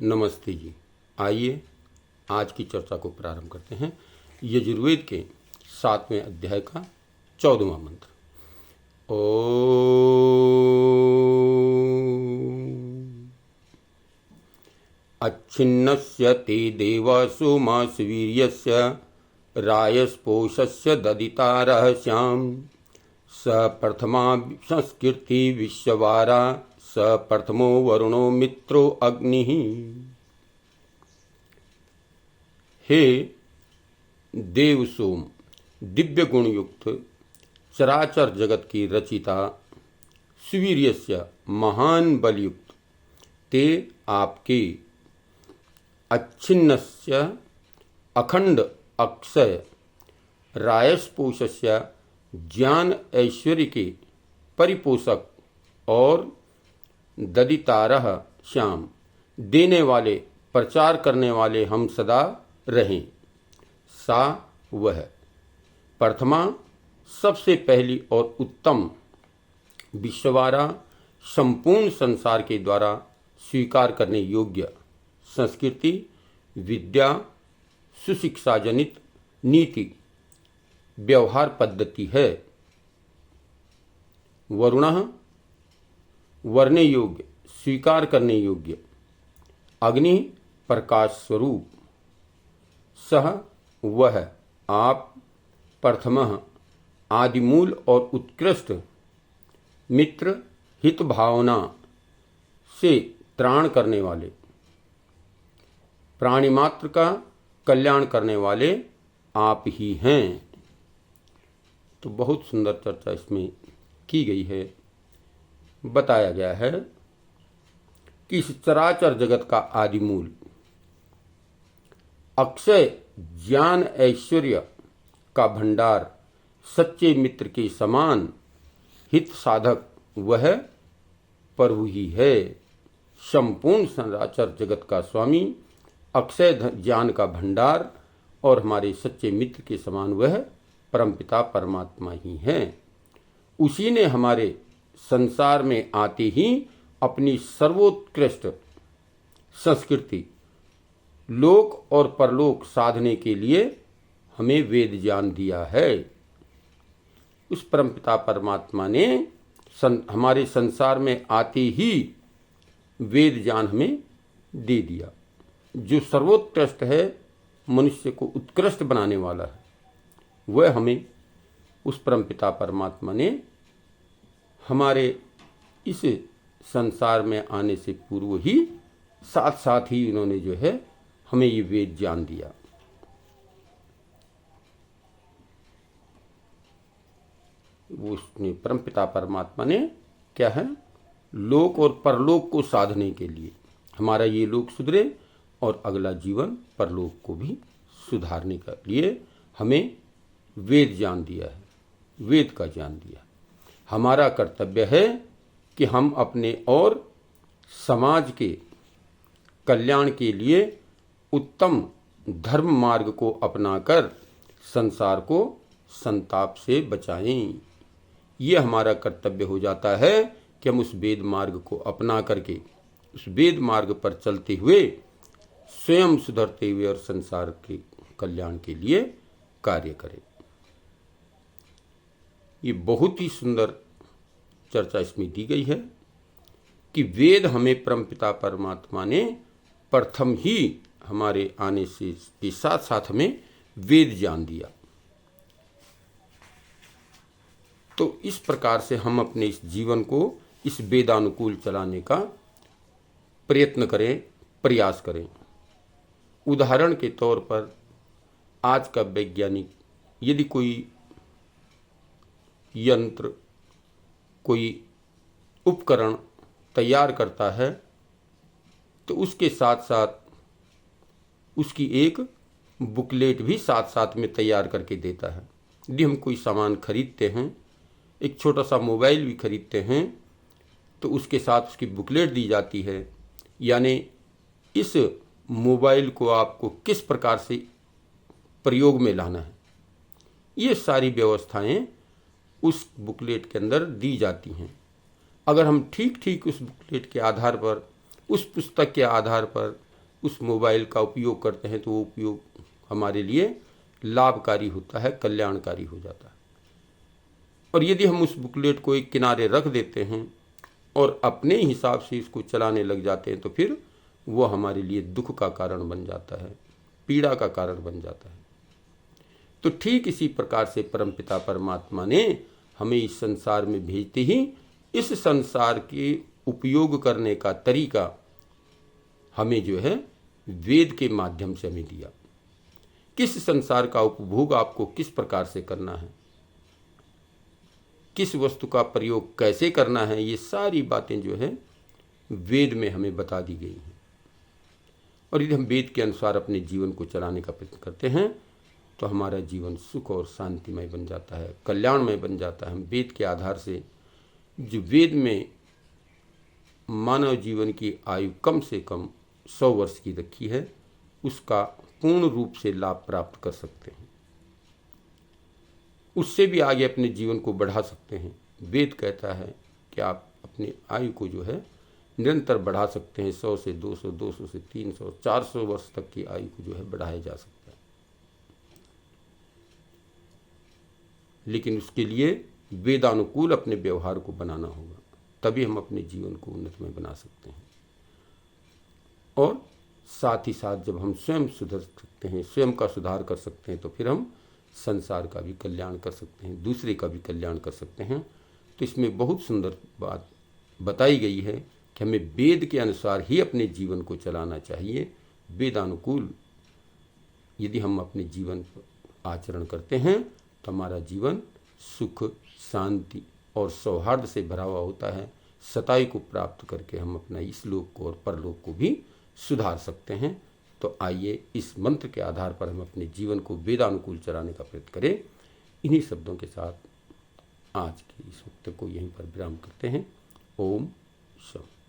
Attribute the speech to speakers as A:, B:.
A: नमस्ते जी। आइए आज की चर्चा को प्रारंभ करते हैं। यजुर्वेद के 7वें अध्याय का 14वां मंत्र। ओम अच्छिन्नस्य ते देवासु मासवीर्यस्य रायस्पोषस्य ददितारः श्याम स प्रथमा संस्कृति विश्ववारा स प्रथमो वरुणो मित्रो अग्नि। हे देवसोम, दिव्य गुण युक्त चराचर जगत की रचिता, सुवीर्यस्य महान बलयुक्त, ते आपके अच्छिन्नस्य अखंड अक्षय रायस्पोषस्य ज्ञान ऐश्वर्य के परिपोषक और ददितारह श्याम देने वाले प्रचार करने वाले हम सदा रहें। सा वह प्रथमा सबसे पहली और उत्तम, विश्ववारा संपूर्ण संसार के द्वारा स्वीकार करने योग्य संस्कृति, विद्या, सुशिक्षा जनित नीति व्यवहार पद्धति है। वरुणः वर्णे योग्य, स्वीकार करने योग्य, अग्नि प्रकाश स्वरूप, सह वह आप प्रथमः आदिमूल और उत्कृष्ट, मित्र हित भावना से त्राण करने वाले, प्राणी मात्र का कल्याण करने वाले आप ही हैं। तो बहुत सुंदर चर्चा इसमें की गई है। बताया गया है कि इस चराचर जगत का आदिमूल, अक्षय ज्ञान ऐश्वर्य का भंडार, सच्चे मित्र के समान हित साधक वह प्रभु ही है। संपूर्ण चराचर जगत का स्वामी, अक्षय ज्ञान का भंडार और हमारे सच्चे मित्र के समान वह परमपिता परमात्मा ही है। उसी ने हमारे संसार में आते ही अपनी सर्वोत्कृष्ट संस्कृति, लोक और परलोक साधने के लिए हमें वेद ज्ञान दिया है। उस परमपिता परमात्मा ने हमारे संसार में आते ही वेद ज्ञान हमें दे दिया, जो सर्वोत्कृष्ट है, मनुष्य को उत्कृष्ट बनाने वाला है। वह हमें उस परमपिता परमात्मा ने हमारे इस संसार में आने से पूर्व ही साथ साथ ही उन्होंने जो है हमें ये वेद ज्ञान दिया। वो उसने परमपिता परमात्मा ने क्या है, लोक और परलोक को साधने के लिए, हमारा ये लोक सुधरे और अगला जीवन परलोक को भी सुधारने के लिए हमें वेद ज्ञान दिया है, वेद का ज्ञान दिया। हमारा कर्तव्य है कि हम अपने और समाज के कल्याण के लिए उत्तम धर्म मार्ग को अपनाकर संसार को संताप से बचाएं। ये हमारा कर्तव्य हो जाता है कि हम उस वेद मार्ग को अपना करके, उस वेद मार्ग पर चलते हुए स्वयं सुधरते हुए और संसार के कल्याण के लिए कार्य करें। ये बहुत ही सुंदर चर्चा इसमें दी गई है कि वेद हमें परमपिता परमात्मा ने प्रथम ही हमारे आने से के साथ साथ हमें वेद ज्ञान दिया। तो इस प्रकार से हम अपने इस जीवन को इस वेदानुकूल चलाने का प्रयत्न करें, प्रयास करें। उदाहरण के तौर पर आज का वैज्ञानिक यदि कोई यंत्र, कोई उपकरण तैयार करता है तो उसके साथ साथ उसकी एक बुकलेट भी साथ साथ में तैयार करके देता है। यदि हम कोई सामान खरीदते हैं, एक छोटा सा मोबाइल भी खरीदते हैं, तो उसके साथ उसकी बुकलेट दी जाती है, यानी इस मोबाइल को आपको किस प्रकार से प्रयोग में लाना है, ये सारी व्यवस्थाएं उस बुकलेट के अंदर दी जाती हैं। अगर हम ठीक ठीक उस बुकलेट के आधार पर, उस पुस्तक के आधार पर उस मोबाइल का उपयोग करते हैं तो वो उपयोग हमारे लिए लाभकारी होता है, कल्याणकारी हो जाता है। और यदि हम उस बुकलेट को एक किनारे रख देते हैं और अपने हिसाब से इसको चलाने लग जाते हैं तो फिर वो हमारे लिए दुख का कारण बन जाता है, पीड़ा का कारण बन जाता है। तो ठीक इसी प्रकार से परमपिता परमात्मा ने हमें इस संसार में भेजते ही इस संसार के उपयोग करने का तरीका हमें जो है वेद के माध्यम से हमें दिया। किस संसार का उपभोग आपको किस प्रकार से करना है, किस वस्तु का प्रयोग कैसे करना है, ये सारी बातें जो है वेद में हमें बता दी गई हैं। और यदि हम वेद के अनुसार अपने जीवन को चलाने का प्रयत्न करते हैं तो हमारा जीवन सुख और शांतिमय बन जाता है, कल्याणमय बन जाता है। हम वेद के आधार से, जो वेद में मानव जीवन की आयु कम से कम 100 वर्ष की रखी है, उसका पूर्ण रूप से लाभ प्राप्त कर सकते हैं, उससे भी आगे अपने जीवन को बढ़ा सकते हैं। वेद कहता है कि आप अपनी आयु को जो है निरंतर बढ़ा सकते हैं। 100 से 200, 200 से 300, 400 वर्ष तक की आयु को जो है बढ़ाया जा सकता है। लेकिन उसके लिए वेदानुकूल अपने व्यवहार को बनाना होगा, तभी हम अपने जीवन को उन्नतमय बना सकते हैं। और साथ ही साथ जब हम स्वयं सुधर सकते हैं, स्वयं का सुधार कर सकते हैं, तो फिर हम संसार का भी कल्याण कर सकते हैं, दूसरे का भी कल्याण कर सकते हैं। तो इसमें बहुत सुंदर बात बताई गई है कि हमें वेद के अनुसार ही अपने जीवन को चलाना चाहिए। वेदानुकूल यदि हम अपने जीवन पर आचरण करते हैं तो हमारा जीवन सुख, शांति और सौहार्द से भरा हुआ होता है। सताई को प्राप्त करके हम अपना इस लोक को और परलोक को भी सुधार सकते हैं। तो आइए इस मंत्र के आधार पर हम अपने जीवन को वेदानुकूल चलाने का प्रयत्न करें। इन्हीं शब्दों के साथ आज के इस वक्त को यहीं पर विराम करते हैं। ओम शांति।